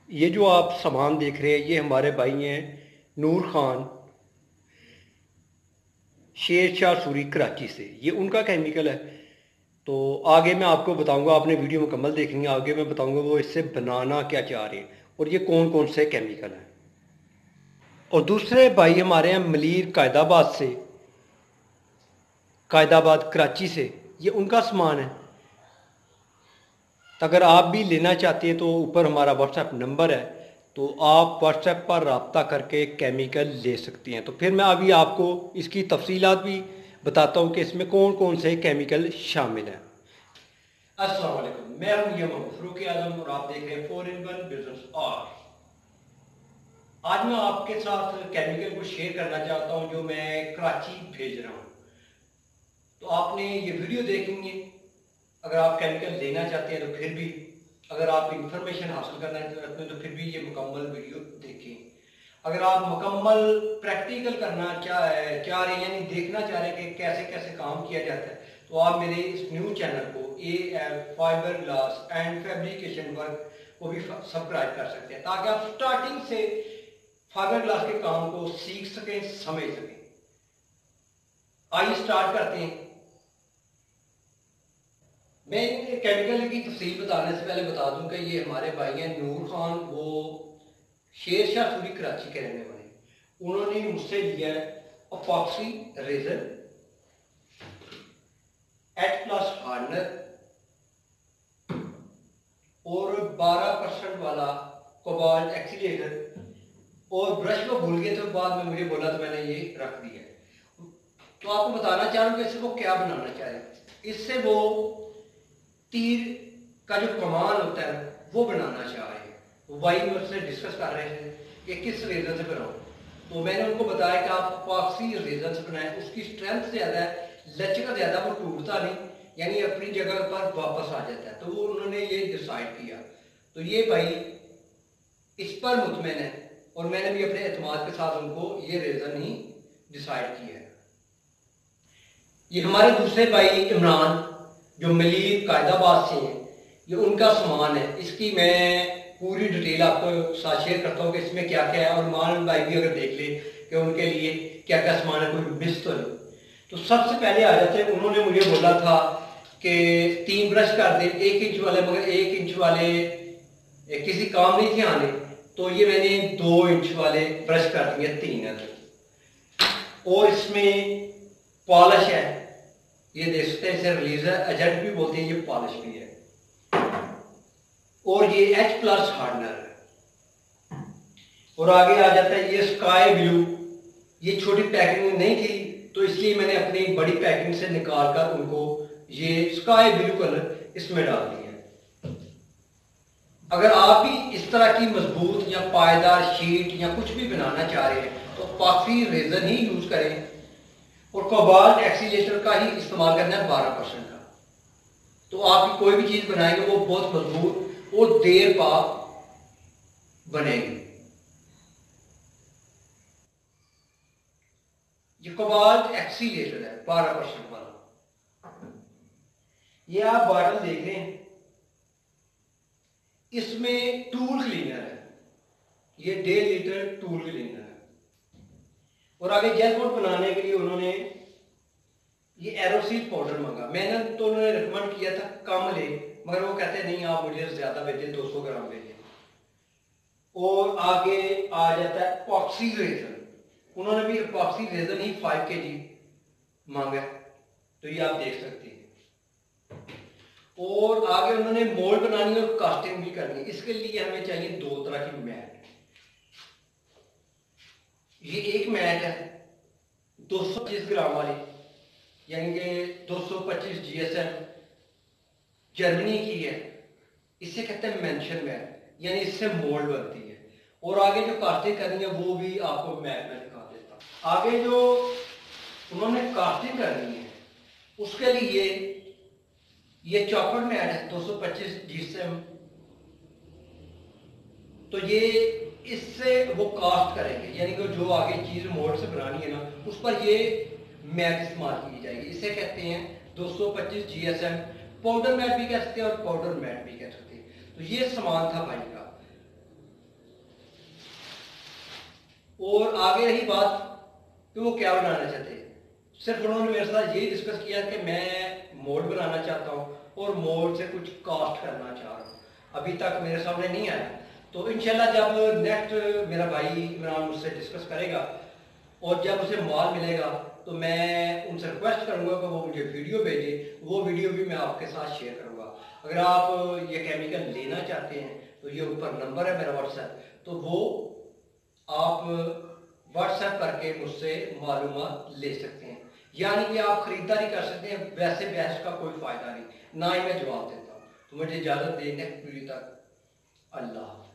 ये जो आप सामान देख रहे हैं ये हमारे भाई हैं नूर खान शेर शाह सूरी कराची से। ये उनका केमिकल है। तो आगे मैं आपको बताऊंगा, आपने वीडियो मुकम्मल देखनी है। आगे मैं बताऊंगा वो इससे बनाना क्या चाह रहे हैं और ये कौन कौन से केमिकल हैं। और दूसरे भाई हमारे हैं मलीर कायदाबाद से, कायदाबाद कराची से। ये उनका सामान है। तो अगर आप भी लेना चाहते हैं तो ऊपर हमारा व्हाट्सएप नंबर है, तो आप व्हाट्सएप पर रब्ता करके केमिकल ले सकती हैं। तो फिर मैं अभी आपको इसकी तफसीलात भी बताता हूँ कि इसमें कौन कौन से केमिकल शामिल हैं। अस्सलाम वालेकुम, मैं हूँ यमन फरूक आजम और आप देख रहे हैं 4 in 1 बिजनेस आर। आज मैं आपके साथ केमिकल को शेयर करना चाहता हूँ जो मैं कराची भेज रहा हूँ। तो आपने ये वीडियो देखेंगे। अगर आप केमिकल लेना चाहते हैं तो फिर भी, अगर आप इंफॉर्मेशन हासिल करना चाहते हैं तो फिर भी ये मुकम्मल वीडियो देखें। अगर आप मुकम्मल प्रैक्टिकल करना चाह रहे हैं, यानी देखना चाह रहे हैं कि कैसे कैसे काम किया जाता है, तो आप मेरे इस न्यू चैनल को AF fibre glass and fabrication work को भी सब्सक्राइब कर सकते हैं, ताकि आप स्टार्टिंग से फाइबर ग्लास के काम को सीख सकें, समझ सकें। आइए स्टार्ट करते हैं। मैं इन केमिकल की तफसील बताने से पहले बता दूं कि ये हमारे भाई हैं नूर खान, वो शेर शाह सूरी कराची के रहने वाले। उन्होंने मुझसे लिया है epoxy resin, H plus hardener और 12% वाला कोबाल्ट एक्सीलेटर। और ब्रश को भूल गए तो बाद में मुझे बोला तो मैंने ये रख दिया। तो आपको बताना चाह रहा हूँ कि इससे वो क्या बनाना चाह रहे हैं। इससे वो तीर का जो कमान होता है वो बनाना चाह रहे हैं। तो वही मुझसे डिस्कस कर रहे थे कि किस रेजन से बनाओ। तो मैंने उनको बताया कि आप अपॉक्सी रेजन से बनाएं, उसकी स्ट्रेंथ ज़्यादा है, लचक ज़्यादा, वो टूटता नहीं, यानी अपनी जगह पर वापस आ जाता है। तो वो उन्होंने ये डिसाइड किया। तो ये भाई इस पर मुतमैन है और मैंने भी अपने एतमाद के साथ उनको ये रेजन ही डिसाइड किया है। ये हमारे दूसरे भाई इमरान जो मलीर कायदाबाद से हैं, ये उनका सामान है। इसकी मैं पूरी डिटेल आपको साथ शेयर करता हूँ कि इसमें क्या क्या है, और मान भाई भी अगर देख ले कि उनके लिए क्या क्या सामान है, कोई मिस तो नहीं। तो सबसे पहले आ जाते हैं, उन्होंने मुझे बोला था कि 3 ब्रश कर दे 1 इंच वाले, मगर 1 इंच वाले किसी काम नहीं थे आने, तो ये मैंने 2 इंच वाले ब्रश कर दिए 3। और इसमें पॉलिश है, ये देख सकते हैं, इसे रिलीजर एजेंट भी बोलते हैं, ये पॉलिश भी है। और ये H प्लस हार्डनर है। और आगे आ जाता है ये स्काई ब्लू। ये छोटी पैकिंग नहीं थी तो इसलिए मैंने अपनी बड़ी पैकिंग से निकाल कर उनको ये स्काई ब्लू कलर इसमें डाल दिया। अगर आप भी इस तरह की मजबूत या पायदार शीट या कुछ भी बनाना चाह रहे हैं तो पॉक्सी रेजन ही यूज करें, और कोबाल्ट एक्सीलेटर का ही इस्तेमाल करना है 12% का। तो आप कोई भी चीज बनाएंगे वो बहुत मजबूत और देर पा बनेगी। ये कोबाल्ट एक्सीलेटर है 12% वाला। ये आप बॉटल देख रहे हैं, इसमें टूल क्लीनर है, ये 1.5 लीटर टूल क्लीनर है। और आगे जेल कोट बनाने के लिए उन्होंने ये एरोसील पाउडर मांगा। मैंने तो उन्होंने रिकमेंड किया था कम ले, मगर वो कहते नहीं आप मुझे ज्यादा भेजें, 200 ग्राम भेजें। और आगे आ जाता है पॉक्सी रेजन। उन्होंने भी पॉक्सी रेजन ही 5 kg मांगा, तो ये आप देख सकते हैं। और आगे उन्होंने मोल्ड बनानी और कास्टिंग भी करनी। इसके लिए हमें चाहिए 2 तरह की मैट। ये एक मैट है 225 ग्राम वाली, यानी कि 225 GSM जर्मनी की है। इसे कहते हैं मेंशन मैट, यानी इससे मोल्ड बनती है। और आगे जो कास्टिंग करनी है वो भी आपको मैट में दिखा देता हूं। आगे जो उन्होंने कास्टिंग करनी है उसके लिए ये चॉपर मैट है 225 GSM। तो ये इससे वो कास्ट करेंगे, यानी कि जो आगे चीज मोल्ड से बनानी है ना, उस पर ये मैट इस्तेमाल की जाएगी। इसे कहते हैं 225 GSM। पाउडर मैट भी कह सकते हैं और पाउडर मैट भी कह सकते हैं। तो ये सामान था भाई का। और आगे रही बात कि वो क्या बनाना चाहते हैं, सिर्फ उन्होंने मेरे साथ यही डिस्कस किया कि मैं मोड बनाना चाहता हूँ और मोड से कुछ कास्ट करना चाह रहा हूँ। अभी तक मेरे सामने नहीं आया, तो इंशाल्लाह जब नेक्स्ट मेरा भाई इमरान मुझसे डिस्कस करेगा और जब उसे माल मिलेगा तो मैं उनसे रिक्वेस्ट करूंगा कि वो मुझे वीडियो भेजे, वो वीडियो भी मैं आपके साथ शेयर करूंगा। अगर आप ये केमिकल लेना चाहते हैं तो ये ऊपर नंबर है मेरा व्हाट्सएप, तो वो आप व्हाट्सएप करके मुझसे मालूमात ले सकते हैं, यानी कि आप खरीदारी कर सकते हैं। वैसे बहस का कोई फायदा नहीं, ना ही मैं जवाब देता हूँ। तो मुझे इजाज़त दें नेक्स्ट वीडियो तक। अल्लाह।